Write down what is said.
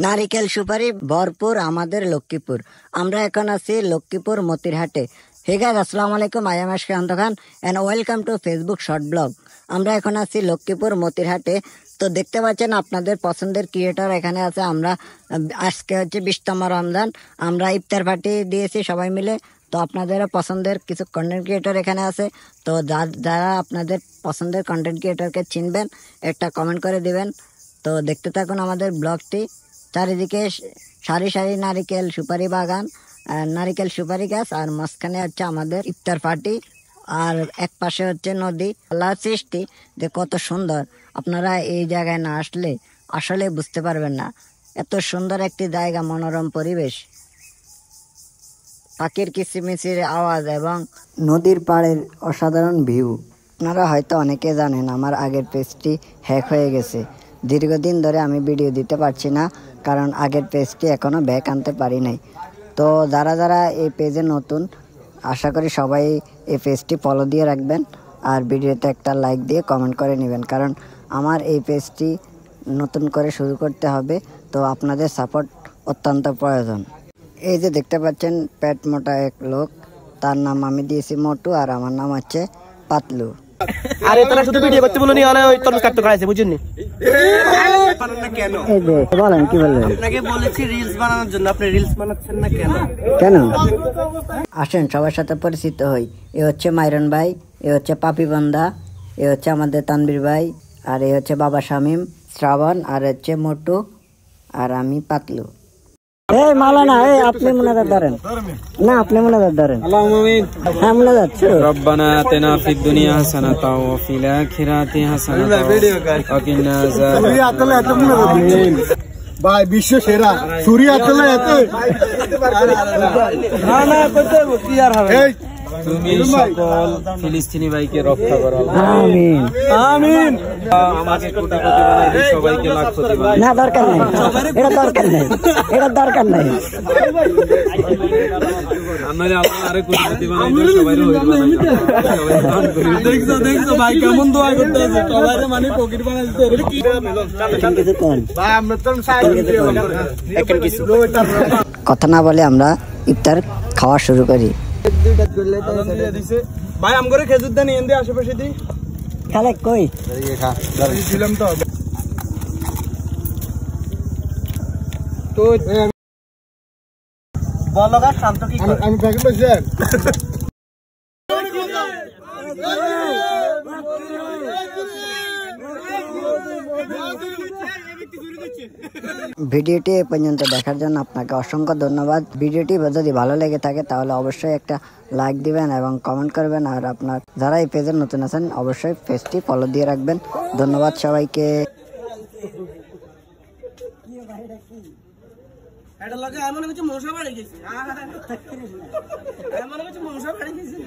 নারিকেল সুপারি ভরপুর আমাদের লক্ষ্মীপুর। আমরা এখন আছি লক্ষ্মীপুর মতিরহাটে। হে গাইস, আসসালামু আলাইকুম, I am Shanto Khan and welcome to Facebook short blog. আমরা এখন আছি লক্ষ্মীপুর মতিরহাটে। তো দেখতে পাচ্ছেন আপনাদের পছন্দের ক্রিয়েটর এখানে আছে। আমরা আজকে হচ্ছে 20তম রমজান, আমরা ইফতার পার্টি দিয়েছি সবাই মিলে। তো আপনাদের পছন্দের কিছু কন্টেন্ট ক্রিয়েটর এখানে আছে। তো যারা আপনাদের পছন্দের কন্টেন্ট ক্রিয়েটরকে চিনবেন একটা কমেন্ট করে দিবেন। তো দেখতে থাকুন আমাদের ব্লগটি। চারিদিকে সারি সারি নারিকেল সুপারি বাগান, নারিকেল সুপারি গাছ, আর মাঝখানে হচ্ছে আমাদের ইফতার পার্টি, আর এক পাশে হচ্ছে নদী। আল্লাহর সৃষ্টি যে কত সুন্দর, আপনারা এই জায়গায় না আসলে আসলে বুঝতে পারবেন না। এত সুন্দর একটি জায়গা, মনোরম পরিবেশ, পাখির কিচিরমিচির আওয়াজ এবং নদীর পাড়ের অসাধারণ ভিউ। আপনারা হয়তো অনেকে জানেন আমার আগের পেজটি হ্যাক হয়ে গেছে। দীর্ঘদিন ধরে আমি ভিডিও দিতে পারছি না, কারণ আগের পেজটি এখনও ব্যাক আনতে পারি নাই। তো যারা যারা এই পেজে নতুন, আশা করি সবাই এই পেজটি ফলো দিয়ে রাখবেন, আর ভিডিওতে একটা লাইক দিয়ে কমেন্ট করে নেবেন, কারণ আমার এই পেজটি নতুন করে শুরু করতে হবে। তো আপনাদের সাপোর্ট অত্যন্ত প্রয়োজন। এই যে দেখতে পাচ্ছেন পেট মোটা এক লোক, তার নাম আমি দিয়েছি মোটু, আর আমার নাম হচ্ছে পাতলু। আরে তোরা শুধু ভিডিও করতে বলনি, আরে ওই তরমুজ কাটতে করাইছে, বুঝছেন? কেন বলেন, কি বললেন? আপনাকে বলেছি রিলস বানানোর জন্য, আপনি রিলস বানাচ্ছেন না কেন? কেন? আসেন সবার সাথে পরিচিত হই। এ হচ্ছে মাইরন ভাই, এ হচ্ছে পাপি বন্দা, এ হচ্ছে আমাদের তানবীর ভাই, আর এ হচ্ছে বাবা শামীম, শ্রাবণ, আর হচ্ছে মোটু, আর আমি পাতলু। এই মাওলানা, আপনি মুনাজাত ধরেন না, আপনি মুনাজাত ধরেন। হ্যাঁ, মুনাজাত। রব্বানা আতিনা ফিদ দুনিয়া হাসানাতাও ওয়া ফিল আখিরাতি হাসানাতাও ওয়া কিনা আযাবান। ভাই বিশ্ব সেরা সুরিয়া চলে যেতে না না করতে কি আর হবে। তুমি সকল ফিলিস্তিনি ভাইকে রক্ষা করো, আমিন আমিন। আমাকে কোটি কোটি বানাই দিও, সবাইকে লাখ কোটি বানাই দিও। না, দরকার নেই, এটা দরকার নেই, এটা দরকার নেই। আমারে আল্লাহ আরে কোটি কোটি বানাই দিও, সবাইরে হইল বানাই দিও। দেখছো দেখছো ভাই কেমন দোয়া করতে আছে, সবাইরে মানে পকেট বানাই দিতে। এটা কি কিছু কোন ভাই আমরা তো এখন কিছু কথা না বলে আমরা ইফতার খাওয়া শুরু করি। ভাই আম করে খেজুর দা নিয়ে আশেপাশে দিই। খালে কই ছিলাম তো তো বলো গা শান্ত কি করে? আমি প্যাকেট বসে ভিডিওটি এ পর্যন্ত দেখার জন্য আপনাকে অসংখ্য ধন্যবাদ। ভিডিওটি যদি ভালো লেগে থাকে তাহলে অবশ্যই একটা লাইক দিবেন এবং কমেন্ট করবেন, আর আপনার যারা এই পেজে নতুন আছেন অবশ্যই পেজটি ফলো দিয়ে রাখবেন। ধন্যবাদ সবাইকে। এটা লাগে এমন কিছু মশা বাড়ি গেছে, এমন কিছু মশা বাড়ি গেছে।